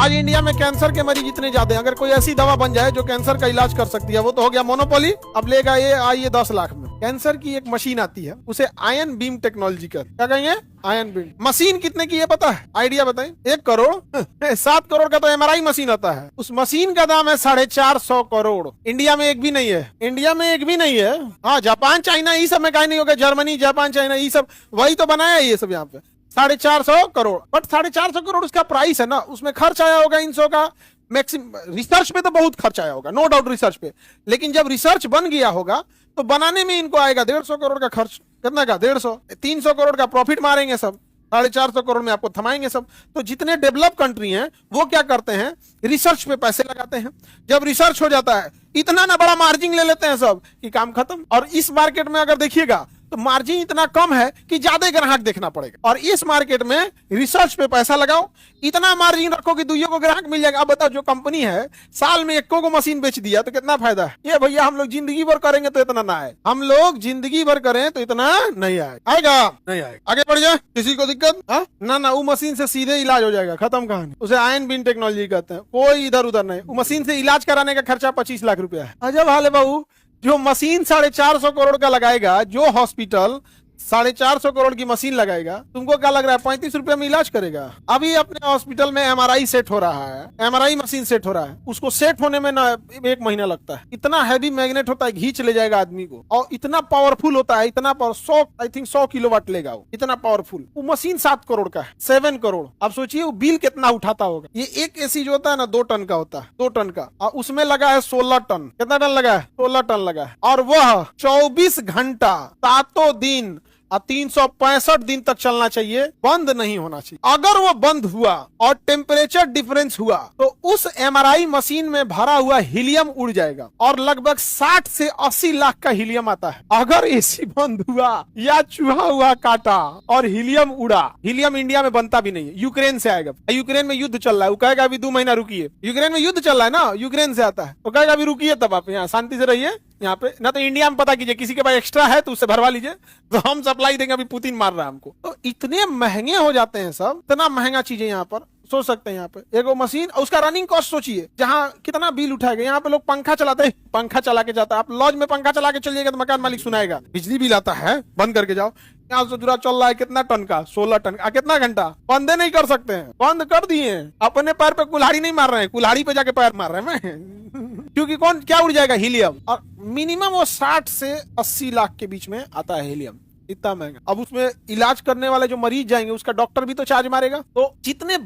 आज इंडिया में कैंसर के मरीज इतने ज्यादा हैं, अगर कोई ऐसी दवा बन जाए जो कैंसर का इलाज कर सकती है, वो तो हो गया मोनोपोली। अब लेगा ये आइए 10 लाख में। कैंसर की एक मशीन आती है, उसे आयन बीम टेक्नोलॉजी कर, क्या कहेंगे, आयन बीम मशीन। कितने की है पता है, आइडिया बताएं। 1 करोड़ 7 करोड़ का तो एमआरआई मशीन आता है। उस मशीन का दाम है 450 करोड़। इंडिया में एक भी नहीं है, इंडिया में एक भी नहीं है। हाँ, जापान चाइना ये सब में कहीं नहीं होगा, जर्मनी जापान चाइना ये सब वही तो बनाया ये सब यहाँ पे। 450 करोड़, बट 450 करोड़ उसका प्राइस है ना, उसमें खर्च आया होगा इन सौ का मैक्सिमम। रिसर्च पे तो बहुत खर्च आया होगा, नो डाउट रिसर्च पे, लेकिन जब रिसर्च बन गया होगा तो बनाने में इनको आएगा 150 करोड़ का खर्च। कितना का, 150, 300 करोड़ का प्रॉफिट मारेंगे सब, 450 करोड़ में आपको थमाएंगे सब। तो जितने डेवलप कंट्री हैं वो क्या करते हैं, रिसर्च पे पैसे लगाते हैं। जब रिसर्च हो जाता है इतना ना बड़ा मार्जिन ले लेते हैं सब कि काम खत्म। और इस मार्केट में अगर देखिएगा तो मार्जिन इतना कम है कि ज्यादा ग्राहक देखना पड़ेगा। और इस मार्केट में रिसर्च पे पैसा लगाओ, इतना मार्जिन रखो कि दुइयों को ग्राहक मिल जाएगा। अब बताओ, जो कंपनी है साल में 1 को मशीन बेच दिया तो कितना फायदा है। ये भैया हम लोग जिंदगी भर करेंगे तो इतना ना आए, हम लोग जिंदगी भर करें तो इतना नहीं आएगा, नहीं आएगा। आगे बढ़ जाए, किसी को दिक्कत ना, वो मशीन से सीधे इलाज हो जाएगा, खत्म कहानी। उसे आयन बीम टेक्नोलॉजी कहते हैं, कोई इधर उधर नहीं। वो मशीन से इलाज कराने का खर्चा 25 लाख रुपया है। अजब हाल है बाबू। जो मशीन 450 करोड़ का लगाएगा, जो हॉस्पिटल 450 करोड़ की मशीन लगाएगा, तुमको क्या लग रहा है 35 रुपए में इलाज करेगा। अभी अपने हॉस्पिटल में एमआरआई सेट हो रहा है, एमआरआई मशीन सेट हो रहा है, उसको सेट होने में ना 1 महीना लगता है। इतना हैवी मैग्नेट होता है, खींच ले जाएगा आदमी को, और इतना पावरफुल होता है, इतना पावर 100 किलोवाट लेगा वो, इतना पावरफुल। वो मशीन 7 करोड़ का है, 7 करोड़। अब सोचिए वो बिल कितना उठाता होगा। ये एक एसी जो होता है ना 2 टन का होता है, 2 टन का, और उसमें लगा है 16 टन। कितना टन लगा है, 16 टन लगा है। और वह 24 घंटा 7 दिन 365 दिन तक चलना चाहिए, बंद नहीं होना चाहिए। अगर वो बंद हुआ और टेम्परेचर डिफरेंस हुआ तो उस एमआरआई मशीन में भरा हुआ हीलियम उड़ जाएगा, और लगभग 60 से 80 लाख का हीलियम आता है। अगर एसी बंद हुआ या चूहा हुआ काटा और हीलियम उड़ा, हीलियम इंडिया में बनता भी नहीं है, यूक्रेन से आएगा। यूक्रेन में युद्ध चल रहा है, वो कहेगा अभी 2 महीना रुकिए। यूक्रेन में युद्ध चल रहा है ना, यूक्रेन से आता है, वो कहेगा अभी रुकिए, तब आप यहाँ शांति से रहिए यहाँ पे। ना तो इंडिया में पता कीजिए, किसी के पास एक्स्ट्रा है तो उससे भरवा लीजिए, तो हम सप्लाई देंगे, अभी पुतिन मार रहा है हमको। तो इतने महंगे हो जाते हैं सब, इतना महंगा चीजें यहाँ पर। सोच सकते हैं यहाँ पे एक मशीन, उसका रनिंग कॉस्ट सोचिए, जहाँ कितना बिल उठाएगा। यहाँ पे लोग पंखा चलाते हैं, पंखा चला के जाता है। आप लॉज में पंखा चला के चलिएगा तो मकान मालिक सुनाएगा बिजली बिल आता है, बंद करके जाओ। यहाँ से जुड़ा चल रहा है कितना टन का, 16 टन का। कितना घंटा बंदे नहीं कर सकते हैं, बंद कर दिए। अपने पैर पे कुल्हाड़ी नहीं मार रहे हैं, कुल्हाड़ी पे जाके पैर मार रहे हैं क्योंकि कौन क्या उड़ जाएगा, हीलियम। और मिनिमम वो 60 से 80 लाख के बीच में आता है हीलियम, इतना महंगा। अब उसमें इलाज करने वाले जो मरीज जाएंगे उसका डॉक्टर भी तो चार्ज मारेगा। तो जितने